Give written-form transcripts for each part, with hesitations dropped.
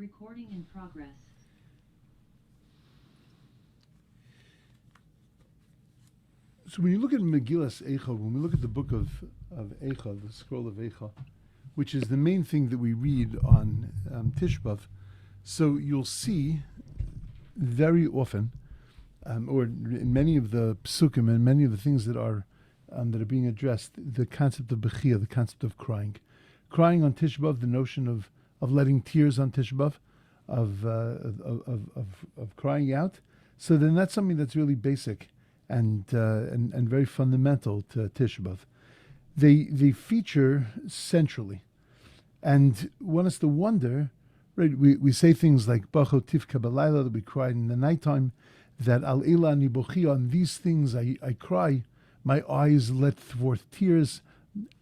Recording in progress. So when you look at Megillas Eicha, when we look at the book of Eicha, the scroll of Eicha, which is the main thing that we read on Tisha B'Av, so you'll see very often, or in many of the psukim and many of the things that are being addressed, the concept of bechia, the concept of crying. Crying on Tisha B'Av, the notion of letting tears on Tisha B'Av, of crying out. So then that's something that's really basic and very fundamental to Tisha B'Av. They feature centrally, and want us to wonder. Right, we say things like Bacho Tivka B'Layla, that we cried in the nighttime, that Al Ela Ani Bochi, on these things I cry, my eyes let forth tears.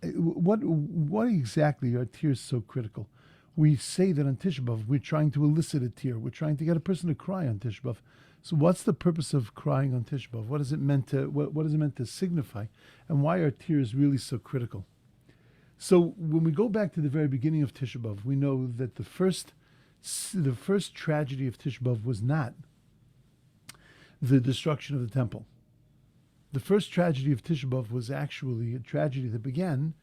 What exactly are tears so critical? We say that on Tisha B'Av we're trying to elicit a tear. We're trying to get a person to cry on Tisha B'Av. So what's the purpose of crying on Tisha B'Av? What is it meant to signify? And why are tears really so critical? So when we go back to the very beginning of Tisha B'Av, we know that the first tragedy of Tisha B'Av was not the destruction of the temple. The first tragedy of Tisha B'Av was actually a tragedy that began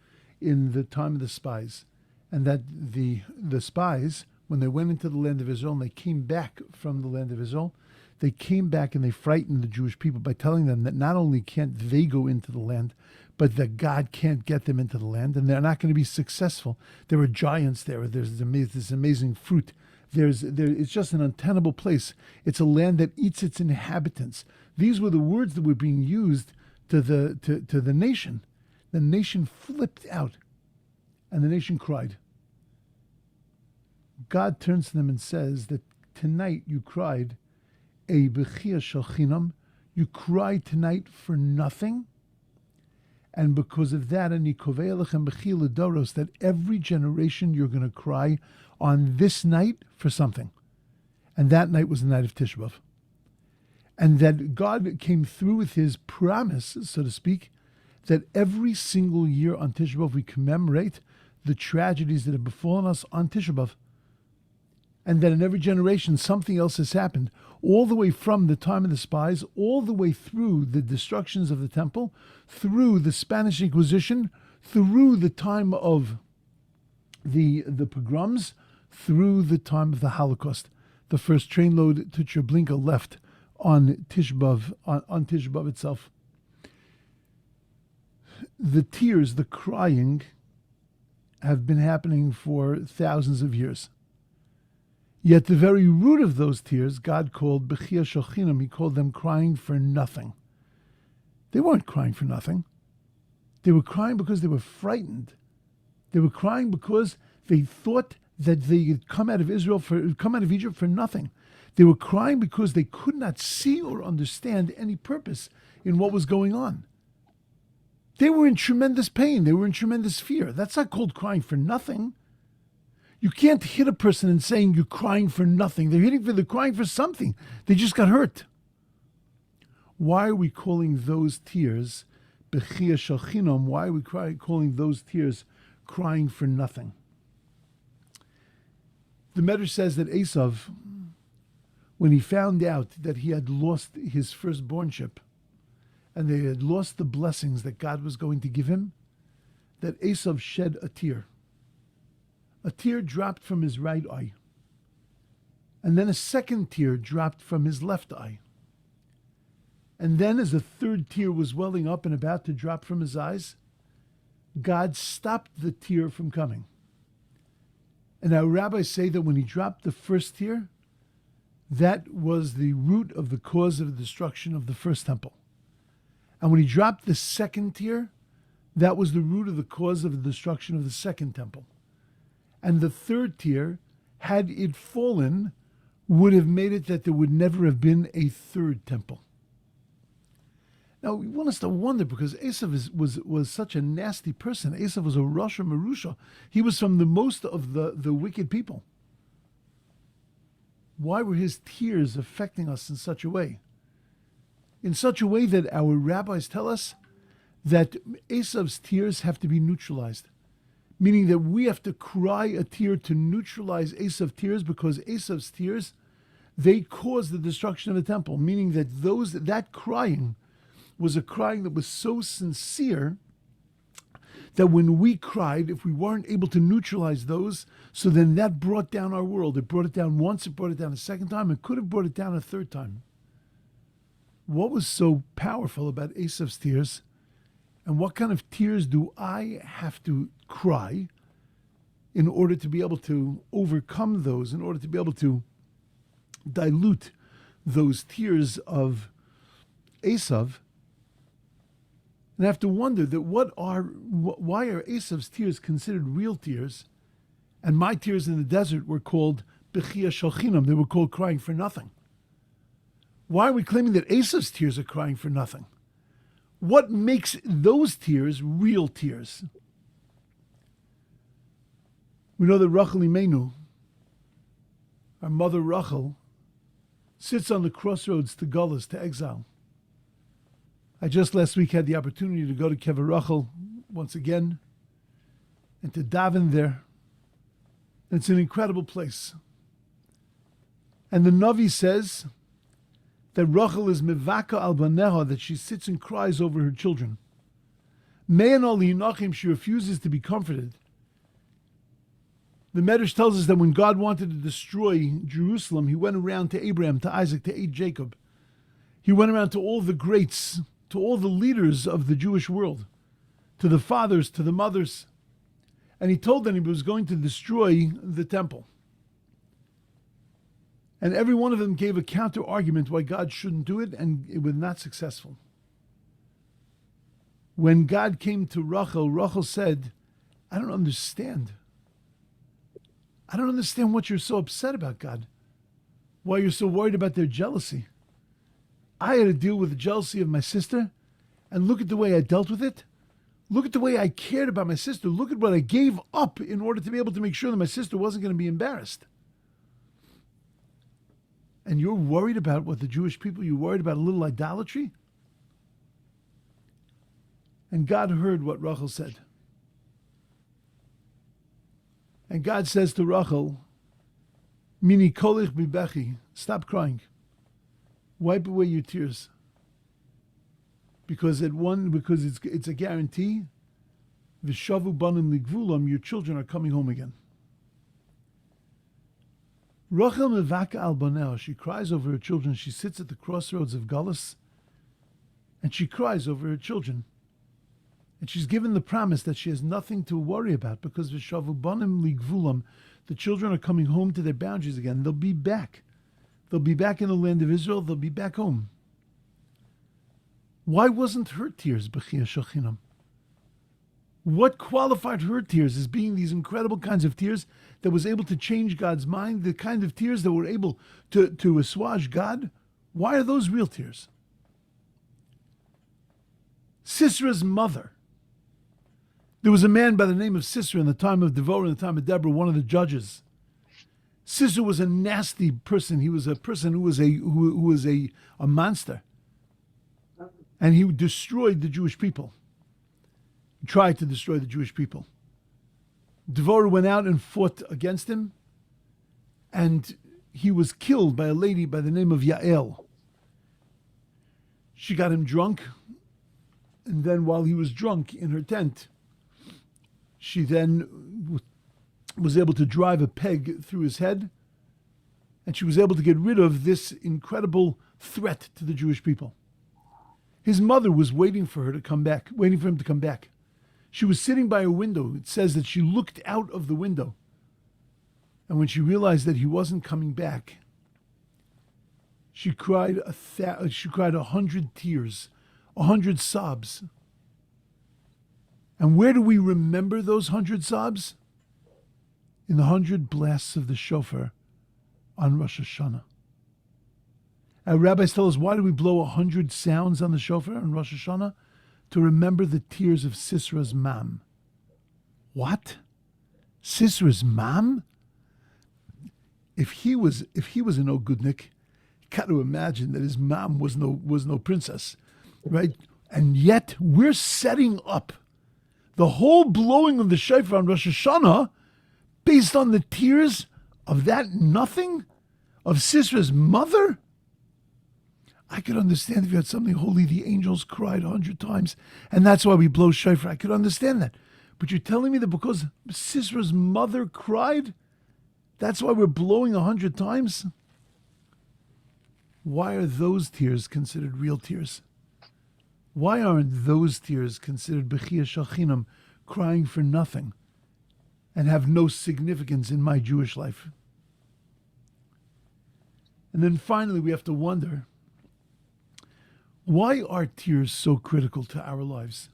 in the time of the spies, and that the spies, when they went into the land of Israel and they came back from the land of Israel, they came back and they frightened the Jewish people by telling them that not only can't they go into the land, but that God can't get them into the land, and they're not going to be successful. There are giants there. There's this amazing fruit. It's just an untenable place. It's a land that eats its inhabitants. These were the words that were being used to the nation. The nation flipped out, and the nation cried. God turns to them and says that tonight you cried a bechia shel chinam. You cried tonight for nothing. And because of that, ani kovei lechem bechia ledoros, that every generation you're going to cry on this night for something. And that night was the night of Tisha B'Av. And that God came through with his promise, so to speak, that every single year on Tisha B'Av we commemorate the tragedies that have befallen us on Tisha B'Av. And that in every generation something else has happened, all the way from the time of the spies, all the way through the destructions of the temple, through the Spanish Inquisition, through the time of the pogroms, through the time of the Holocaust. The first trainload to Treblinka left on Tisha B'Av, on Tisha B'Av itself. The tears, the crying, have been happening for thousands of years. Yet the very root of those tears, God called bechia shel chinam. He called them crying for nothing. They weren't crying for nothing. They were crying because they were frightened. They were crying because they thought that they had come out of Egypt for nothing. They were crying because they could not see or understand any purpose in what was going on. They were in tremendous pain. They were in tremendous fear. That's not called crying for nothing. You can't hit a person and saying you're crying for nothing. They're crying for something. They just got hurt. Why are we calling those tears bechia shel chinam? Why are we calling those tears crying for nothing? The Medrash says that Esav, when he found out that he had lost his firstbornship and they had lost the blessings that God was going to give him, that Esav shed a tear. A tear dropped from his right eye. And then a second tear dropped from his left eye. And then as a third tear was welling up and about to drop from his eyes, God stopped the tear from coming. And our rabbis say that when he dropped the first tear, that was the root of the cause of the destruction of the first temple. And when he dropped the second tear, that was the root of the cause of the destruction of the second temple. And the third tear, had it fallen, would have made it that there would never have been a third temple. Now, we want us to wonder, because Esav was such a nasty person. Esav was a Rasha Merusha. He was from the most of the wicked people. Why were his tears affecting us in such a way? In such a way that our rabbis tell us that Esav's tears have to be neutralized. meaning that we have to cry a tear to neutralize Esav's tears, because Esav's tears, they caused the destruction of the temple, meaning that that crying was a crying that was so sincere that when we cried, if we weren't able to neutralize those, so then that brought down our world. It brought it down once, it brought it down a second time, it could have brought it down a third time. What was so powerful about Esav's tears, and what kind of tears do I have to cry in order to be able to overcome those, in order to be able to dilute those tears of Esav? And I have to wonder that why are Esav's tears considered real tears, and my tears in the desert were called Bechia Shalchinam, they were called crying for nothing? Why are we claiming that Esav's tears are crying for nothing? What makes those tears real tears? We know that Rachel Imenu, our mother Rachel, sits on the crossroads to Gullus, to exile. I just last week had the opportunity to go to Kever Rachel once again and to daven there. It's an incredible place. And the Navi says that Rachel is mevaka al baneha, that she sits and cries over her children. Me'en al hinachim, she refuses to be comforted. The Medrash tells us that when God wanted to destroy Jerusalem, he went around to Abraham, to Isaac, to Jacob. He went around to all the greats, to all the leaders of the Jewish world, to the fathers, to the mothers. And he told them he was going to destroy the temple. And every one of them gave a counter argument why God shouldn't do it, and it was not successful. When God came to Rachel, Rachel said, I don't understand. I don't understand what you're so upset about, God. Why you're so worried about their jealousy. I had to deal with the jealousy of my sister, and look at the way I dealt with it. Look at the way I cared about my sister. Look at what I gave up in order to be able to make sure that my sister wasn't going to be embarrassed. And you're worried about what the Jewish people, you're worried about a little idolatry? And God heard what Rachel said. And God says to Rachel, Mini kolich bibechi, stop crying. Wipe away your tears. Because it's a guarantee. V'shavu banim ligvulam, your children are coming home again. Rachel mevaka al banel, she cries over her children. She sits at the crossroads of Gullus, and she cries over her children. And she's given the promise that she has nothing to worry about, because v'shavu banim ligvulam, the children are coming home to their boundaries again. They'll be back. They'll be back in the land of Israel. They'll be back home. Why wasn't her tears b'chia shachinam? What qualified her tears as being these incredible kinds of tears that was able to change God's mind, the kind of tears that were able to assuage God? Why are those real tears? Sisera's mother. There was a man by the name of Sisera in the time of Devorah, in the time of Deborah, one of the judges. Sisera was a nasty person. He was a person who was a monster. And he destroyed the Jewish people. He tried to destroy the Jewish people. Devorah went out and fought against him, and he was killed by a lady by the name of Yael. She got him drunk, and then while he was drunk in her tent, she then was able to drive a peg through his head, and she was able to get rid of this incredible threat to the Jewish people. His mother was waiting for him to come back. She was sitting by a window. It says that she looked out of the window. And when she realized that he wasn't coming back, she cried 100 tears, 100 sobs. And where do we remember those 100 sobs? In the 100 blasts of the shofar on Rosh Hashanah. Our rabbis tell us, why do we blow 100 sounds on the shofar on Rosh Hashanah? To remember the tears of Sisera's mom. What? Sisera's mom? If he was an Ogudnik, you got to imagine that his mom was no princess, right? And yet we're setting up The whole blowing of the shofar on Rosh Hashanah, based on the tears of that nothing, of Sisra's mother? I could understand if you had something holy, the angels cried 100 times, and that's why we blow shofar. I could understand that. But you're telling me that because Sisra's mother cried, that's why we're blowing 100 times? Why are those tears considered real tears? Why aren't those tears considered bechia shalchinam, crying for nothing, and have no significance in my Jewish life? And then finally we have to wonder, why are tears so critical to our lives?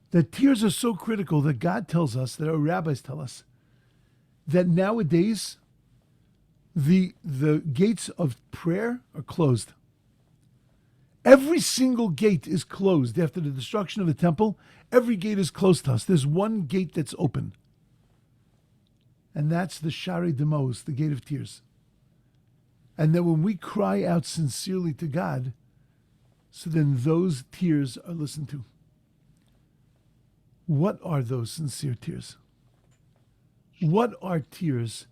That tears are so critical that God tells us, that our rabbis tell us, that nowadays the gates of prayer are closed. Every single gate is closed after the destruction of the temple. Every gate is closed to us. There's one gate that's open. And that's the Shari Demos, the gate of tears. And that when we cry out sincerely to God, so then those tears are listened to. What are those sincere tears? What are tears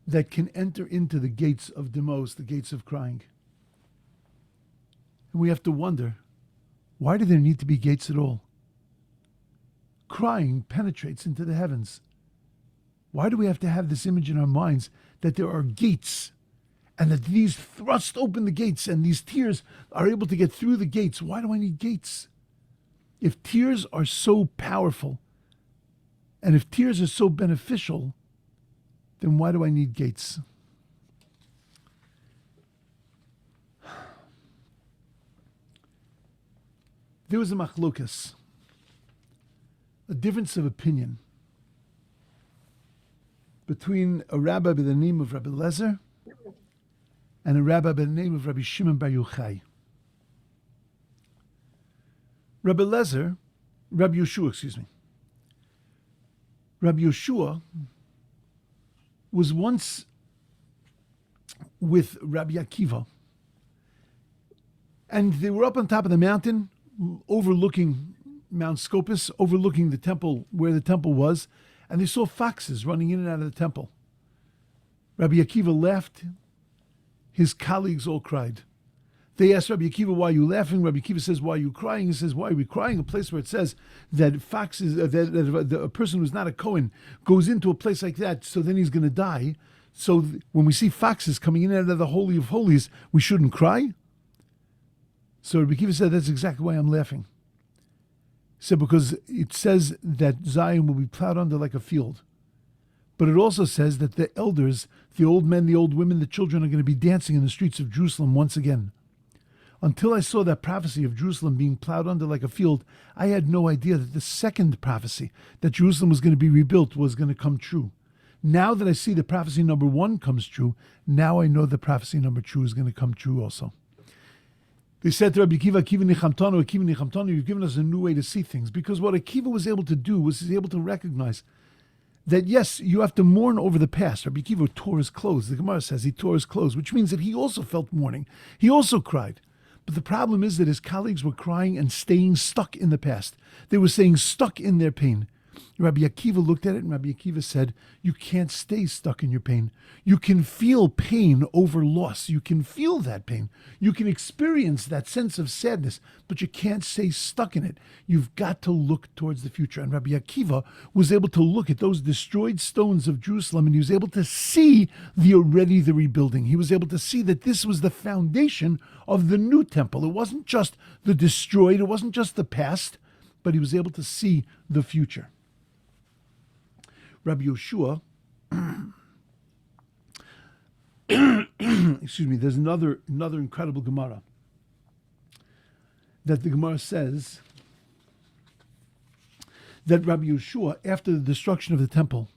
that can enter into the gates of Demos, the gates of crying? And we have to wonder, why do there need to be gates at all? Crying penetrates into the heavens. Why do we have to have this image in our minds that there are gates, and that these thrust open the gates and these tears are able to get through the gates? Why do I need gates? If tears are so powerful, and if tears are so beneficial, then why do I need gates? There was a machlokas, a difference of opinion, between a rabbi by the name of Rabbi Lezer and a rabbi by the name of Rabbi Shimon Bar Yochai. Rabbi Yeshua, Rabbi Yeshua was once with Rabbi Akiva, and they were up on top of the mountain, overlooking Mount Scopus, overlooking the temple, where the temple was, and they saw foxes running in and out of the temple. Rabbi Akiva laughed. His colleagues all cried. They asked Rabbi Akiva, why are you laughing? Rabbi Akiva says, why are you crying? He says, why are we crying? A place where it says that foxes, that a person who's not a Kohen goes into a place like that, so then he's going to die. So when we see foxes coming in and out of the Holy of Holies, we shouldn't cry? So Rabbi Akiva said, that's exactly why I'm laughing. He said, because it says that Zion will be plowed under like a field. But it also says that the elders, the old men, the old women, the children are going to be dancing in the streets of Jerusalem once again. Until I saw that prophecy of Jerusalem being plowed under like a field, I had no idea that the second prophecy, that Jerusalem was going to be rebuilt, was going to come true. Now that I see the prophecy number 1 comes true, now I know the prophecy number 2 is going to come true also. They said to Rabbi Akiva, Akiva, you've given us a new way to see things. Because what Akiva was able to do was he's able to recognize that, yes, you have to mourn over the past. Rabbi Akiva tore his clothes. The Gemara says he tore his clothes, which means that he also felt mourning. He also cried. But the problem is that his colleagues were crying and staying stuck in the past. They were staying stuck in their pain. Rabbi Akiva looked at it, and Rabbi Akiva said, you can't stay stuck in your pain. You can feel pain over loss. You can feel that pain. You can experience that sense of sadness, but you can't stay stuck in it. You've got to look towards the future. And Rabbi Akiva was able to look at those destroyed stones of Jerusalem, and he was able to see the rebuilding. He was able to see that this was the foundation of the new temple. It wasn't just the destroyed, it wasn't just the past, but he was able to see the future. Rabbi Yeshua, excuse me, there's another incredible Gemara that the Gemara says that Rabbi Yeshua, after the destruction of the temple,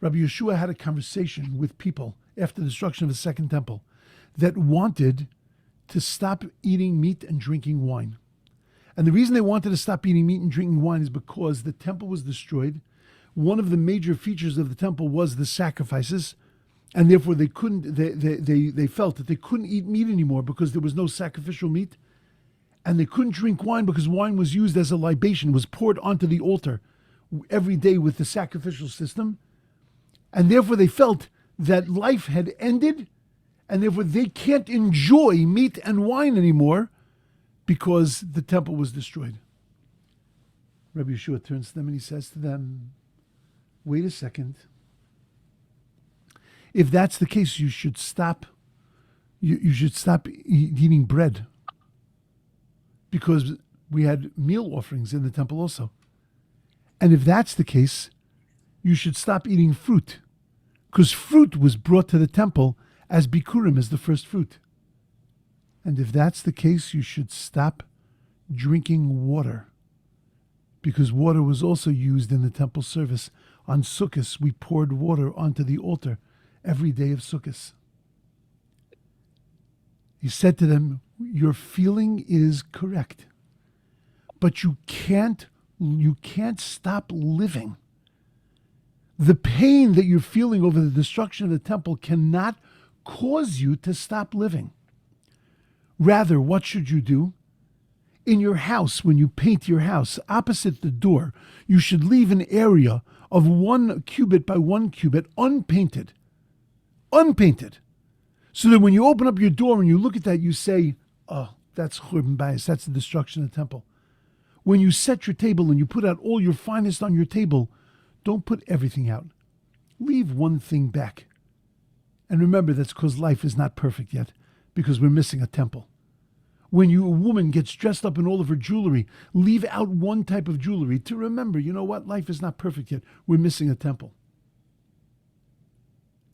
Rabbi Yeshua had a conversation with people after the destruction of the second temple that wanted to stop eating meat and drinking wine. And the reason they wanted to stop eating meat and drinking wine is because the temple was destroyed. One of the major features of the temple was the sacrifices, and therefore they felt that they couldn't eat meat anymore because there was no sacrificial meat. and they couldn't drink wine because wine was used as a libation, was poured onto the altar every day with the sacrificial system. And therefore they felt that life had ended, and therefore they can't enjoy meat and wine anymore because the temple was destroyed. Rabbi Yeshua turns to them and he says to them, wait a second. If that's the case, you should stop. You should stop eating bread, because we had meal offerings in the temple also. And if that's the case, you should stop eating fruit, because fruit was brought to the temple as bikurim, as the first fruit. And if that's the case, you should stop drinking water, because water was also used in the temple service. On Sukkot, we poured water onto the altar every day of Sukkot. He said to them, your feeling is correct, but you can't stop living. The pain that you're feeling over the destruction of the temple cannot cause you to stop living. Rather, what should you do? In your house, when you paint your house, opposite the door, you should leave an area of 1 cubit by 1 cubit unpainted. Unpainted. So that when you open up your door and you look at that, you say, oh, that's Churban Bayis, that's the destruction of the temple. When you set your table and you put out all your finest on your table, don't put everything out. Leave one thing back. And remember, that's because life is not perfect yet, because we're missing a temple. When a woman gets dressed up in all of her jewelry, leave out one type of jewelry to remember, you know what, life is not perfect yet. We're missing a temple.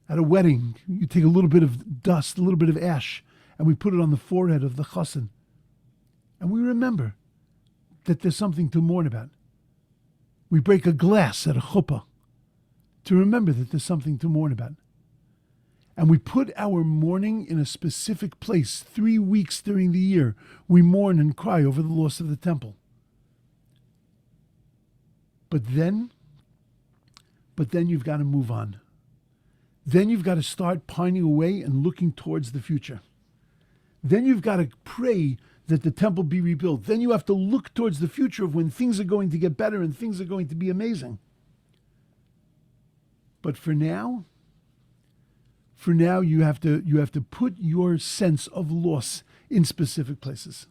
At a wedding, you take a little bit of dust, a little bit of ash, and we put it on the forehead of the chassan. And we remember that there's something to mourn about. We break a glass at a chuppah to remember that there's something to mourn about. And we put our mourning in a specific place. 3 weeks during the year, we mourn and cry over the loss of the temple. But then you've got to move on. Then you've got to start pining away and looking towards the future. Then you've got to pray that the temple be rebuilt. Then you have to look towards the future of when things are going to get better and things are going to be amazing. But for now you have to put your sense of loss in specific places.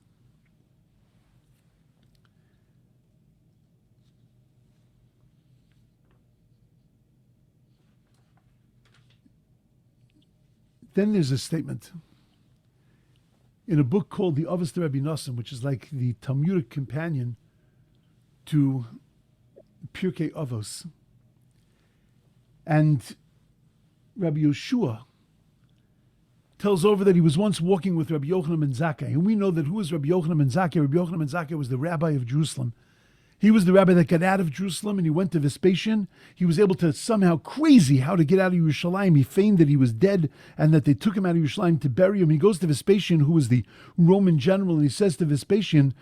Then there's a statement in a book called The Avos to Rabbi Nosson, which is like the Talmudic companion to Pirkei Avos. And Rabbi Yeshua tells over that he was once walking with Rabbi Yochanan ben Zakkai. And we know that who was Rabbi Yochanan ben Zakkai? Rabbi Yochanan ben Zakkai was the rabbi of Jerusalem. He was the rabbi that got out of Jerusalem and he went to Vespasian. He was able to somehow, crazy how to get out of Yerushalayim. He feigned that he was dead and that they took him out of Yerushalayim to bury him. He goes to Vespasian, who was the Roman general, and he says to Vespasian,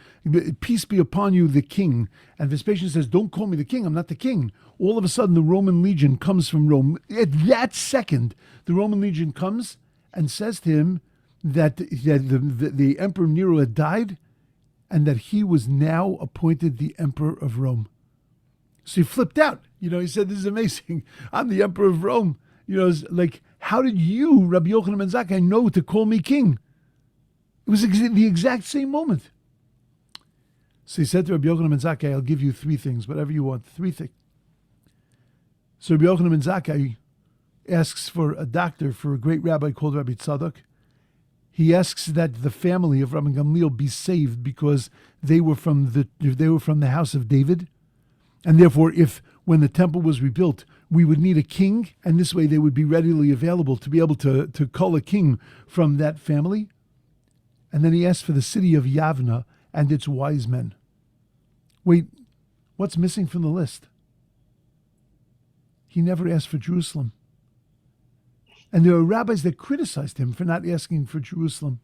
peace be upon you, the king. And Vespasian says, don't call me the king, I'm not the king. All of a sudden, the Roman legion comes from Rome. At that second, the Roman legion comes and says to him that the Emperor Nero had died, and that he was now appointed the Emperor of Rome. So he flipped out. He said, this is amazing. I'm the Emperor of Rome. It's like, how did you, Rabbi Yochanan ben Zakkai, know to call me king? It was the exact same moment. So he said to Rabbi Yochanan ben Zakkai, I'll give you 3 things, whatever you want, 3 things. So Rabbi Yochanan ben Zakkai asks for a doctor for a great rabbi called Rabbi Tzadok. He asks that the family of Rabbi Gamliel be saved because they were from the house of David, and therefore, when the temple was rebuilt, we would need a king, and this way they would be readily available to be able to call a king from that family. And then he asked for the city of Yavna and its wise men. Wait, what's missing from the list? He never asked for Jerusalem. And there are rabbis that criticized him for not asking for Jerusalem.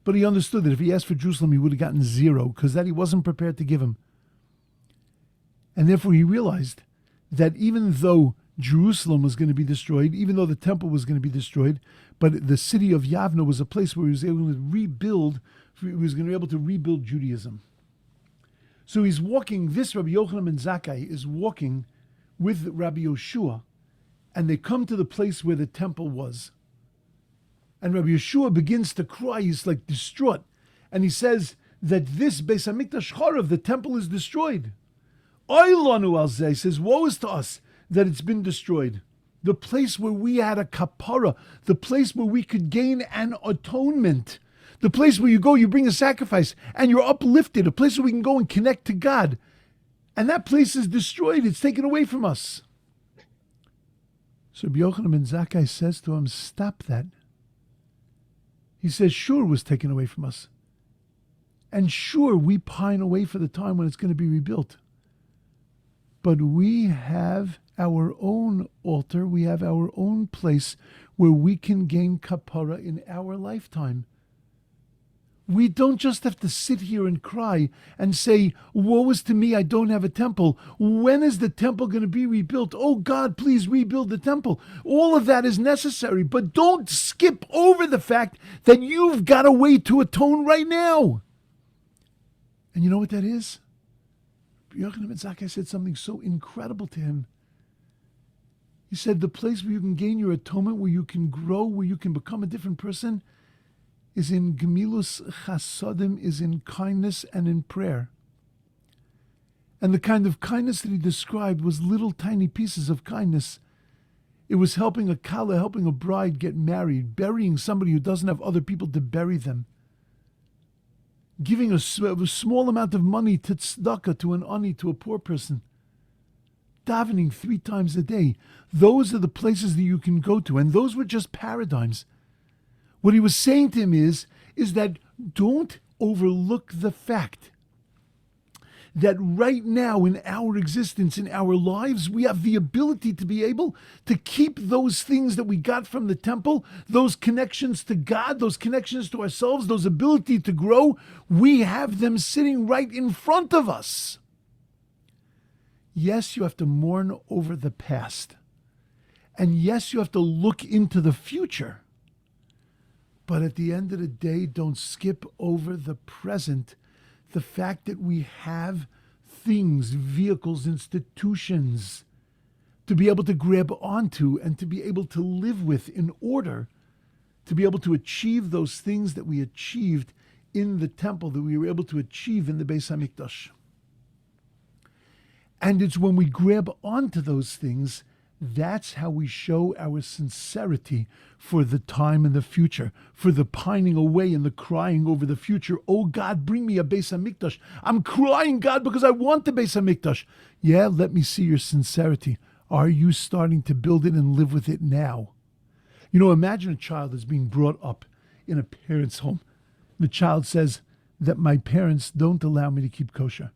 But he understood that if he asked for Jerusalem, he would have gotten 0, because that he wasn't prepared to give him. And therefore he realized that even though Jerusalem was going to be destroyed, even though the temple was going to be destroyed. But the city of Yavna was a place where he was able to rebuild. He was going to be able to rebuild Judaism. So he's walking. This Rabbi Yochanan ben Zakkai is walking with Rabbi Yoshua, and they come to the place where the temple was. And Rabbi Yeshua begins to cry. He's like distraught, and he says that this Beis Hamikdash Charav, the temple, is destroyed. Oy lanu al zeh, he says, woe is to us that it's been destroyed. The place where we had a kapara, the place where we could gain an atonement, the place where you go, you bring a sacrifice, and you're uplifted, a place where we can go and connect to God. And that place is destroyed. It's taken away from us. So Rabbi Yochanan ben Zakkai says to him, stop that. He says, sure, it was taken away from us. And sure, we pine away for the time when it's going to be rebuilt. But we have our own altar, we have our own place where we can gain kapara in our lifetime. We don't just have to sit here and cry and say, woe is to me, I don't have a temple. When is the temple going to be rebuilt? Oh God, please rebuild the temple. All of that is necessary, but don't skip over the fact that you've got a way to atone right now. And you know what that is? Yochanan ben Zakkai said something so incredible to him. He said the place where you can gain your atonement, where you can grow, where you can become a different person, is in gemilus chasadim, is in kindness and in prayer. And the kind of kindness that he described was little tiny pieces of kindness. It was helping a kala, helping a bride get married, burying somebody who doesn't have other people to bury them, giving a small amount of money to tzedakah, to an ani, to a poor person, davening 3 times a day. Those are the places that you can go to, and those were just paradigms. What he was saying to him is that don't overlook the fact that right now in our existence, in our lives, we have the ability to be able to keep those things that we got from the temple, those connections to God, those connections to ourselves, those ability to grow. We have them sitting right in front of us. Yes, you have to mourn over the past. And yes, you have to look into the future. But at the end of the day, don't skip over the present. The fact that we have things, vehicles, institutions to be able to grab onto and to be able to live with in order to be able to achieve those things that we achieved in the temple, that we were able to achieve in the Beis Hamikdash. And it's when we grab onto those things, that's how we show our sincerity for the time in the future, for the pining away and the crying over the future. Oh God, bring me a Beis Hamikdash. I'm crying, God, because I want the Beis Hamikdash. Yeah, let me see your sincerity. Are you starting to build it and live with it now? You know, imagine a child is being brought up in a parent's home. The child says that my parents don't allow me to keep kosher.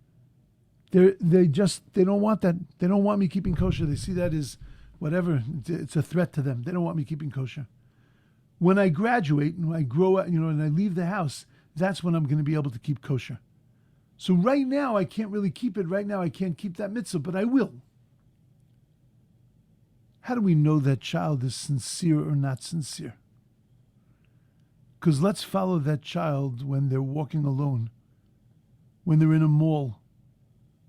They don't want that. They don't want me keeping kosher. They see that as whatever, it's a threat to them. They don't want me keeping kosher. When I graduate and I grow up, and I leave the house, that's when I'm going to be able to keep kosher. So right now, I can't really keep it. Right now, I can't keep that mitzvah, but I will. How do we know that child is sincere or not sincere? Because let's follow that child when they're walking alone, when they're in a mall,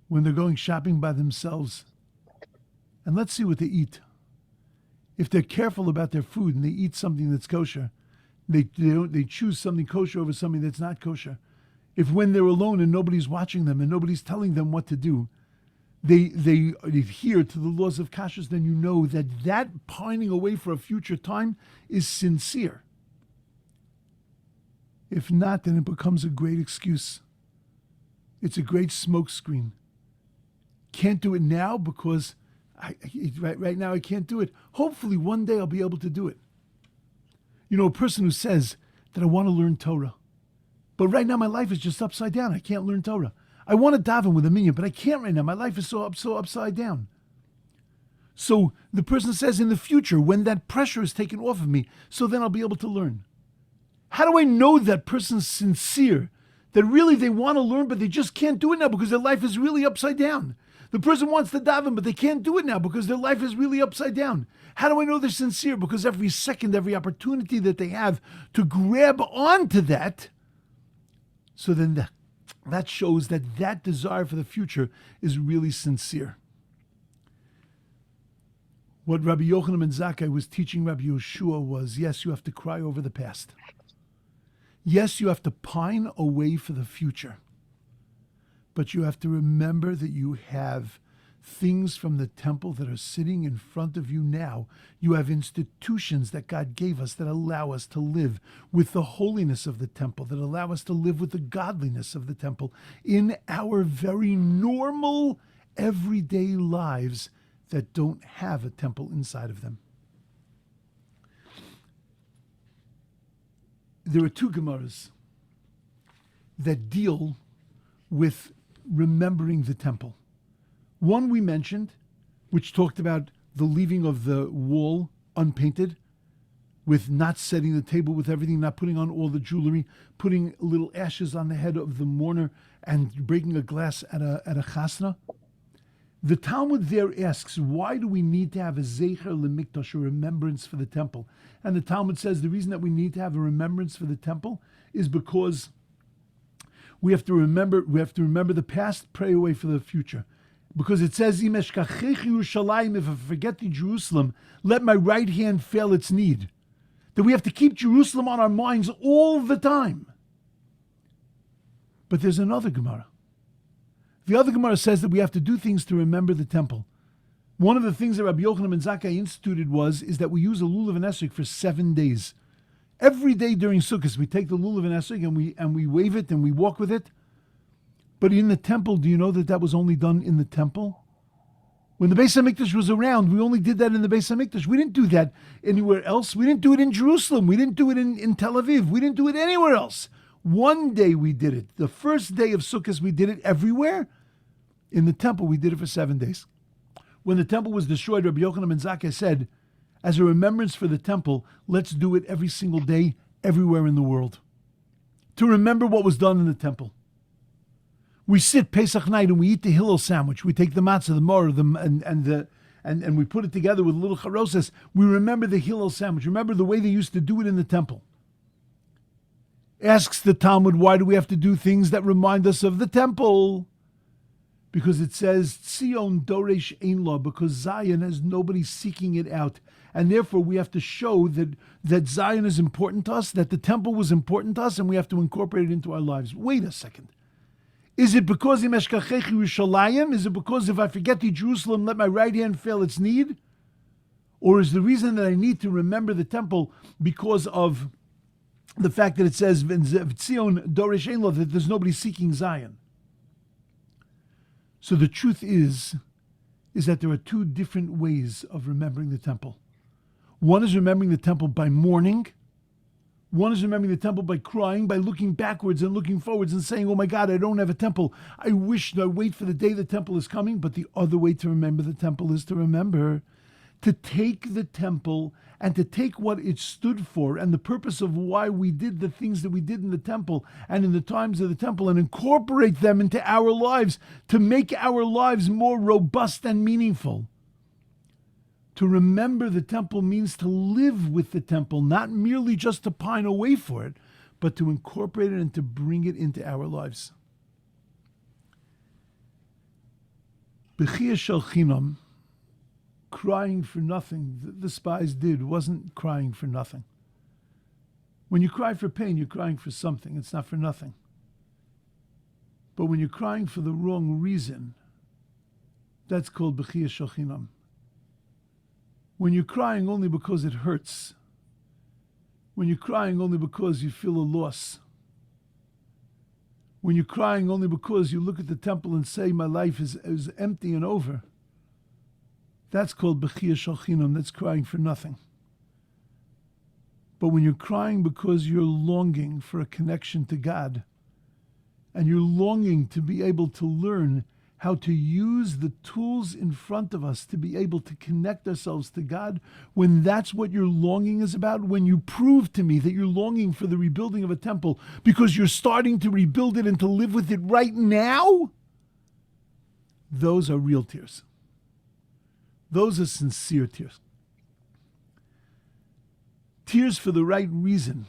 when they're going shopping by themselves. And let's see what they eat. If they're careful about their food and they eat something that's kosher, they choose something kosher over something that's not kosher. If when they're alone and nobody's watching them and nobody's telling them what to do, they adhere to the laws of kashrus, then you know that pining away for a future time is sincere. If not, then it becomes a great excuse. It's a great smokescreen. Can't do it now because right now I can't do it. Hopefully one day I'll be able to do it. You know, a person who says that I want to learn Torah, but right now my life is just upside down. I can't learn Torah. I want to daven with a minyan, but I can't right now. My life is so upside down. So the person says in the future, when that pressure is taken off of me, so then I'll be able to learn. How do I know that person's sincere? That really they want to learn, but they just can't do it now because their life is really upside down. The person wants to daven, but they can't do it now because their life is really upside down. How do I know they're sincere? Because every second, every opportunity that they have to grab onto that, so then that shows that that desire for the future is really sincere. What Rabbi Yochanan ben Zakkai was teaching Rabbi Yeshua was, yes, you have to cry over the past. Yes, you have to pine away for the future. But you have to remember that you have things from the temple that are sitting in front of you now. You have institutions that God gave us that allow us to live with the holiness of the temple, that allow us to live with the godliness of the temple in our very normal, everyday lives that don't have a temple inside of them. There are two Gemaras that deal with remembering the temple. One we mentioned, which talked about the leaving of the wall unpainted, with not setting the table with everything, not putting on all the jewelry, putting little ashes on the head of the mourner, and breaking a glass at a chasna. The Talmud there asks, why do we need to have a zecher lemikdash, a remembrance for the temple? And the Talmud says the reason that we need to have a remembrance for the temple is because we have to remember the past, pray away for the future. Because it says, if I forget the Jerusalem, let my right hand fail its need. That we have to keep Jerusalem on our minds all the time. But there's another Gemara. The other Gemara says that we have to do things to remember the temple. One of the things that Rabbi Yochanan ben Zakkai instituted is that we use a lulav and esrog for 7 days. Every day during Sukkot, we take the lulav and esrog and we wave it and we walk with it. But in the temple, do you know that was only done in the temple? When the Beis HaMikdash was around, we only did that in the Beis HaMikdash. We didn't do that anywhere else. We didn't do it in Jerusalem. We didn't do it in Tel Aviv. We didn't do it anywhere else. One day we did it. The first day of Sukkot, we did it everywhere. In the temple, we did it for 7 days. When the temple was destroyed, Rabbi Yochanan ben Zakkai said, as a remembrance for the temple, let's do it every single day, everywhere in the world. To remember what was done in the temple. We sit Pesach night and we eat the Hillel sandwich. We take the matzah, the maror, and we put it together with a little charoses. We remember the Hillel sandwich. Remember the way they used to do it in the temple. Asks the Talmud, why do we have to do things that remind us of the temple? Because it says, Tzion Doresh Ein Lo, because Zion has nobody seeking it out. And therefore we have to show that Zion is important to us, that the temple was important to us, and we have to incorporate it into our lives. Wait a second. Is it because Im Eshkachech Yerushalayim? Is it because if I forget the Jerusalem, let my right hand fail its need? Or is the reason that I need to remember the temple because of the fact that it says, Tzion Doresh Ein Lo, that there's nobody seeking Zion? So the truth is that there are two different ways of remembering the temple. One is remembering the temple by mourning. One is remembering the temple by crying, by looking backwards and looking forwards and saying, oh my God, I don't have a temple. I wait for the day the temple is coming. But the other way to remember the temple is to remember to take the temple and to take what it stood for and the purpose of why we did the things that we did in the temple and in the times of the temple and incorporate them into our lives to make our lives more robust and meaningful. To remember the temple means to live with the temple, not merely just to pine away for it, but to incorporate it and to bring it into our lives. B'chiyah shel chinam, crying for nothing, the spies did, wasn't crying for nothing. When you cry for pain, you're crying for something. It's not for nothing. But when you're crying for the wrong reason, that's called b'chiyah shel chinam. When you're crying only because it hurts, when you're crying only because you feel a loss, when you're crying only because you look at the temple and say, my life is empty and over, that's called b'chiyah shel chinam, that's crying for nothing. But when you're crying because you're longing for a connection to God, and you're longing to be able to learn how to use the tools in front of us to be able to connect ourselves to God, when that's what your longing is about, when you prove to me that you're longing for the rebuilding of a temple because you're starting to rebuild it and to live with it right now, those are real tears. Those are sincere tears. Tears for the right reason.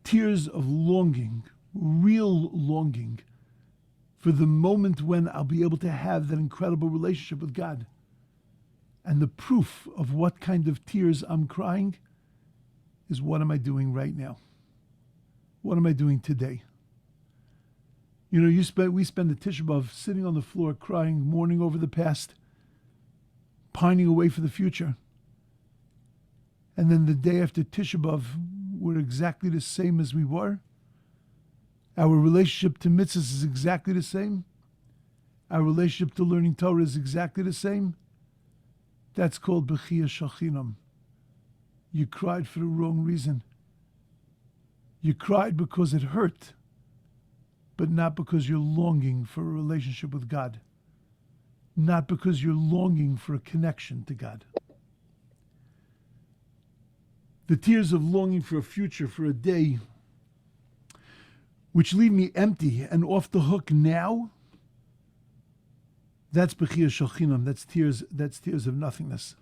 Tears of longing, real longing, for the moment when I'll be able to have that incredible relationship with God. And the proof of what kind of tears I'm crying is, what am I doing right now? What am I doing today? You know, we spend the Tisha B'Av sitting on the floor crying, mourning over the past, pining away for the future. And then the day after Tisha B'Av, we're exactly the same as we were. Our relationship to mitzvahs is exactly the same. Our relationship to learning Torah is exactly the same. That's called Bechiyah Shachinam. You cried for the wrong reason. You cried because it hurt, but not because you're longing for a relationship with God. Not because you're longing for a connection to God. The tears of longing for a future, for a day, which leave me empty and off the hook now, that's Bechiyah Shachinam. That's tears of nothingness.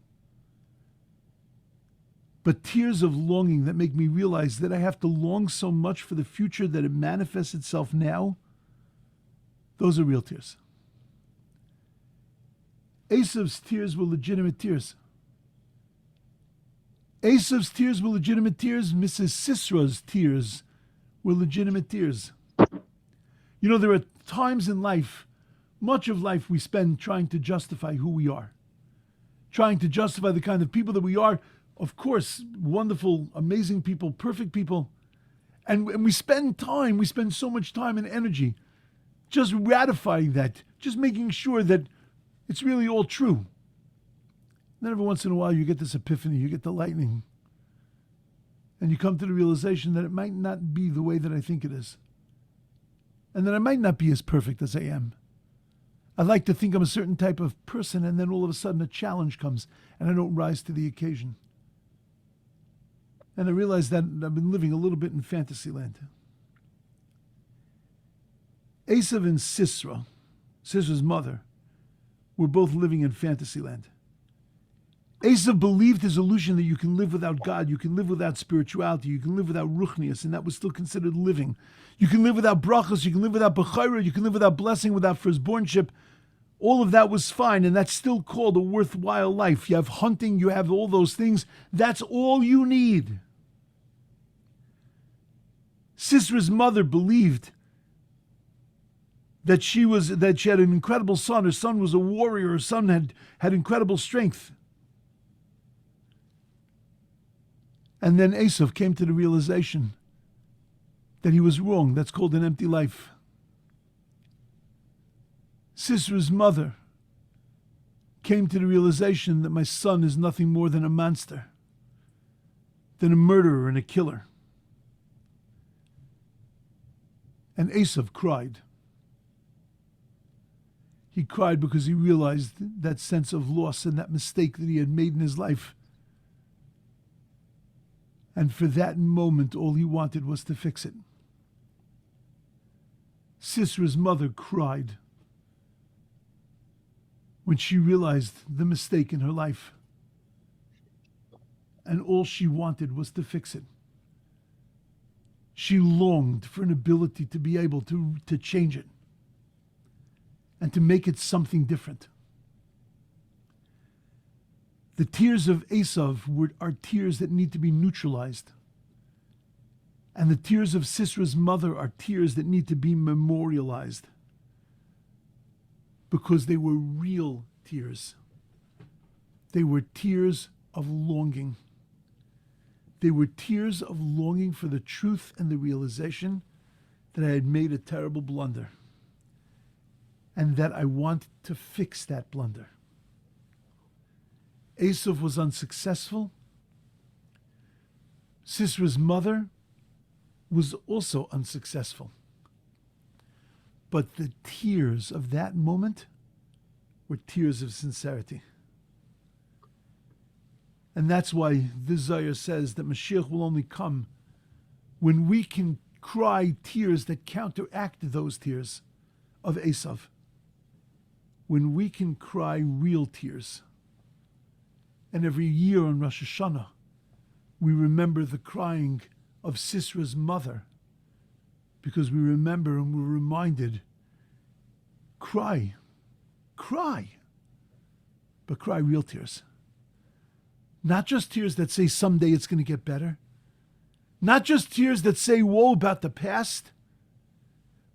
But tears of longing that make me realize that I have to long so much for the future that it manifests itself now, those are real tears. Esav's tears were legitimate tears. Esav's tears were legitimate tears. Mrs. Sisra's tears were legitimate tears. You know, there are times in life, much of life we spend trying to justify who we are, trying to justify the kind of people that we are. Of course, wonderful, amazing people, perfect people. And we spend so much time and energy just ratifying that, just making sure that it's really all true. Then every once in a while you get this epiphany, you get the lightning, and you come to the realization that it might not be the way that I think it is. And that I might not be as perfect as I am. I like to think I'm a certain type of person, and then all of a sudden a challenge comes, and I don't rise to the occasion. And I realize that I've been living a little bit in fantasy land. Esav and Sisra's mother, were both living in fantasy land. Esav believed his illusion that you can live without God, you can live without spirituality, you can live without ruchnius, and that was still considered living. You can live without brachos, you can live without bechira, you can live without blessing, without firstbornship. All of that was fine, and that's still called a worthwhile life. You have hunting, you have all those things. That's all you need. Sisra's mother believed that she had an incredible son. Her son was a warrior. Her son had incredible strength. And then Esav came to the realization that he was wrong. That's called an empty life. Sisra's mother came to the realization that my son is nothing more than a monster, than a murderer and a killer. And Esav cried. He cried because he realized that sense of loss and that mistake that he had made in his life. And for that moment, all he wanted was to fix it. Sisra's mother cried when she realized the mistake in her life. And all she wanted was to fix it. She longed for an ability to be able to change it and to make it something different. The tears of Esav are tears that need to be neutralized. And the tears of Sisra's mother are tears that need to be memorialized. Because they were real tears. They were tears of longing. They were tears of longing for the truth and the realization that I had made a terrible blunder. And that I want to fix that blunder. Esav was unsuccessful. Sisra's mother was also unsuccessful. But the tears of that moment were tears of sincerity. And that's why the Zohar says that Mashiach will only come when we can cry tears that counteract those tears of Esav. when we can cry real tears. And every year on Rosh Hashanah, we remember the crying of Sisra's mother, because we remember and we're reminded, cry, but cry real tears. Not just tears that say someday it's going to get better, not just tears that say woe about the past,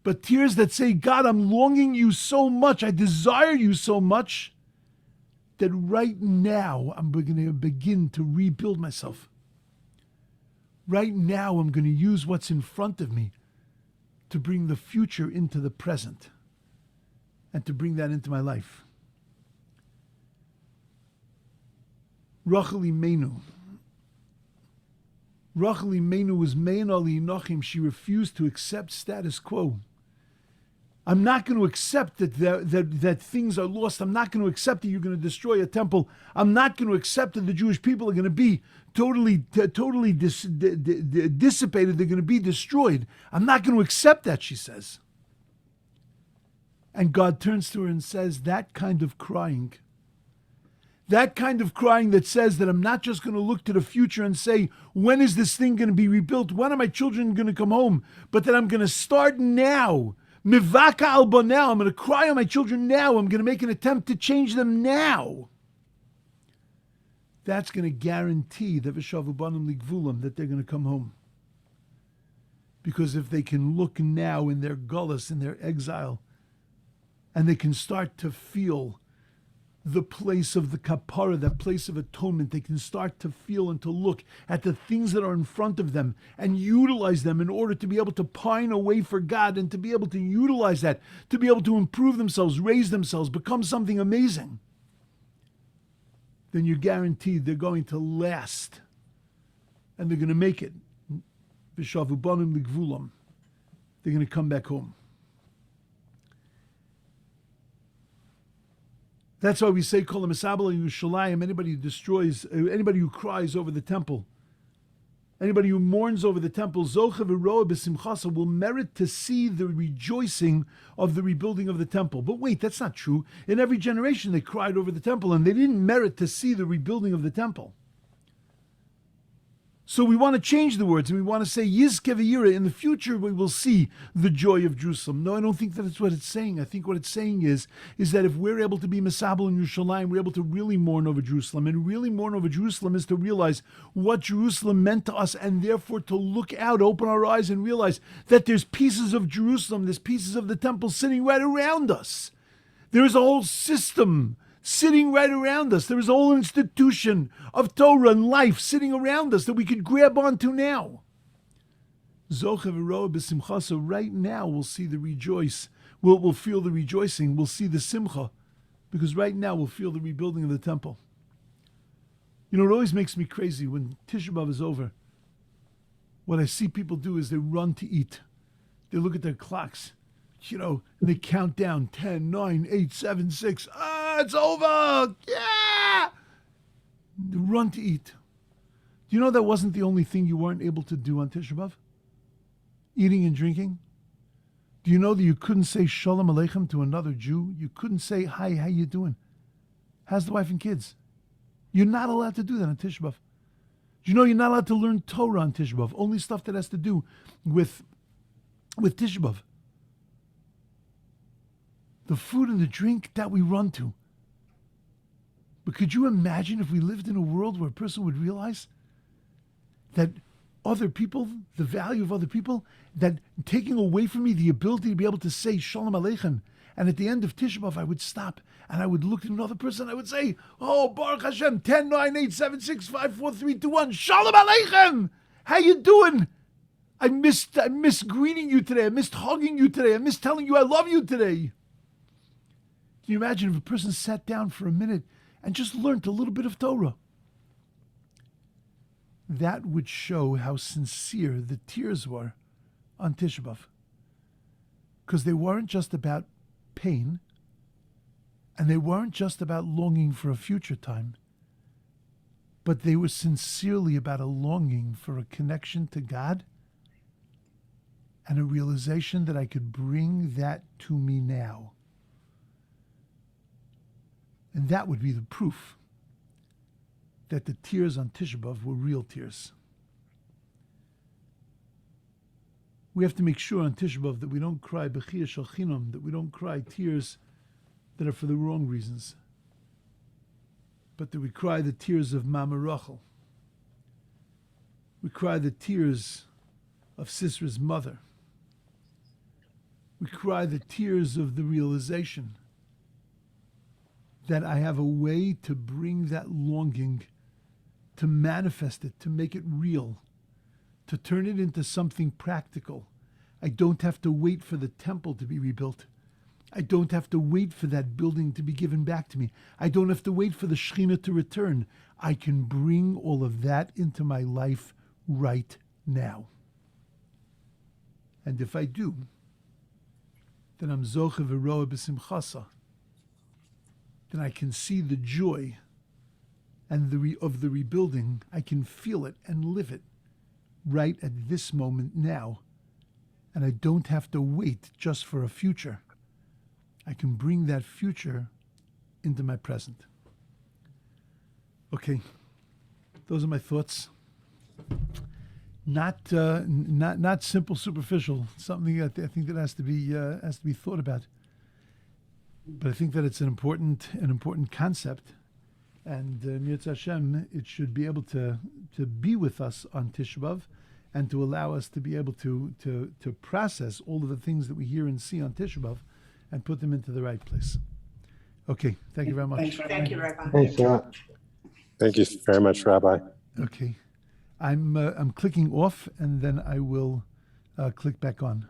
but tears that say, God, I'm longing you so much, I desire you so much, that right now I'm going to begin to rebuild myself. Right now I'm going to use what's in front of me to bring the future into the present and to bring that into my life. Rachel Imenu. Rachel Imenu was Mein Ali Nochim. She refused to accept status quo. I'm not going to accept that things are lost. I'm not going to accept that you're going to destroy a temple. I'm not going to accept that the Jewish people are going to be totally dissipated. They're going to be destroyed. I'm not going to accept that, she says. And God turns to her and says, that kind of crying that says that I'm not just going to look to the future and say, when is this thing going to be rebuilt? When are my children going to come home? But that I'm going to start now. Mivaka alba now. I'm going to cry on my children now. I'm going to make an attempt to change them now. That's going to guarantee that v'shavu banim ligvulam, that they're going to come home. Because if they can look now in their gullus, in their exile, and they can start to feel the place of the kapara, that place of atonement, they can start to feel and to look at the things that are in front of them and utilize them in order to be able to pine away for God and to be able to utilize that, to be able to improve themselves, raise themselves, become something amazing, then you're guaranteed they're going to last and they're going to make it. V'shavu banim ligvulam. They're going to come back home. That's why we say, Kol HaMesabel Yerushalayim, anybody who destroys, anybody who cries over the temple, anybody who mourns over the temple, Zocha v'roa b'simchasa, will merit to see the rejoicing of the rebuilding of the temple. But wait, that's not true. In every generation they cried over the temple and they didn't merit to see the rebuilding of the temple. So we want to change the words and we want to say, Yizke v'yira, in the future we will see the joy of Jerusalem. No, I don't think that's what it's saying. I think what it's saying is that if we're able to be Mesabel in Yerushalayim, we're able to really mourn over Jerusalem. And really mourn over Jerusalem is to realize what Jerusalem meant to us, and therefore to look out, open our eyes and realize that there's pieces of Jerusalem, there's pieces of the temple sitting right around us. There is a whole system sitting right around us. There is a whole institution of Torah and life sitting around us that we could grab onto now. Zocha v'roa b'simcha. Right now we'll see the rejoice. We'll feel the rejoicing. We'll see the simcha. Because right now we'll feel the rebuilding of the temple. You know, it always makes me crazy when Tisha B'Av is over. What I see people do is they run to eat. They look at their clocks, and they count down 10, 9, 8, 7, 6. It's over! Yeah! They run to eat. Do you know that wasn't the only thing you weren't able to do on Tisha B'Av? Eating and drinking? Do you know that you couldn't say Shalom Aleichem to another Jew? You couldn't say, hi, how you doing? How's the wife and kids? You're not allowed to do that on Tisha B'Av. Do you know you're not allowed to learn Torah on Tisha B'Av? Only stuff that has to do with Tisha B'Av. The food and the drink that we run to. But could you imagine if we lived in a world where a person would realize that other people, the value of other people, that taking away from me the ability to be able to say Shalom Aleichem, and at the end of Tisha B'Av I would stop and I would look at another person and I would say, oh, Baruch Hashem, 10, 9, 8, 7, 6, 5, 4, 3, 2, 1, Shalom Aleichem! How you doing? I missed greeting you today. I missed hugging you today. I missed telling you I love you today. Can you imagine if a person sat down for a minute and just learned a little bit of Torah? That would show how sincere the tears were on Tisha B'Av. Because they weren't just about pain, and they weren't just about longing for a future time, but they were sincerely about a longing for a connection to God and a realization that I could bring that to me now. And that would be the proof that the tears on Tisha B'Av were real tears. We have to make sure on Tisha B'Av that we don't cry bechia shel chinam, that we don't cry tears that are for the wrong reasons, but that we cry the tears of Mama Rachel. We cry the tears of Sisra's mother. We cry the tears of the realization that I have a way to bring that longing, to manifest it, to make it real, to turn it into something practical. I don't have to wait for the temple to be rebuilt. I don't have to wait for that building to be given back to me. I don't have to wait for the Shekhinah to return. I can bring all of that into my life right now. And if I do, then I'm zoche v'roa b'simchasa. Then I can see the joy and of the rebuilding. I can feel it and live it right at this moment now. And I don't have to wait just for a future. I can bring that future into my present. Okay, those are my thoughts. Not simple, superficial. Something I think that has to be thought about. But I think that it's an important concept, and Mirz Hashem, it should be able to be with us on Tisha B'Av, and to allow us to be able to process all of the things that we hear and see on Tisha B'Av, and put them into the right place. Okay, thank you very much. Thank you, Rabbi. Thanks, Sarah. Thank you very much, Rabbi. Okay, I'm clicking off, and then I will click back on.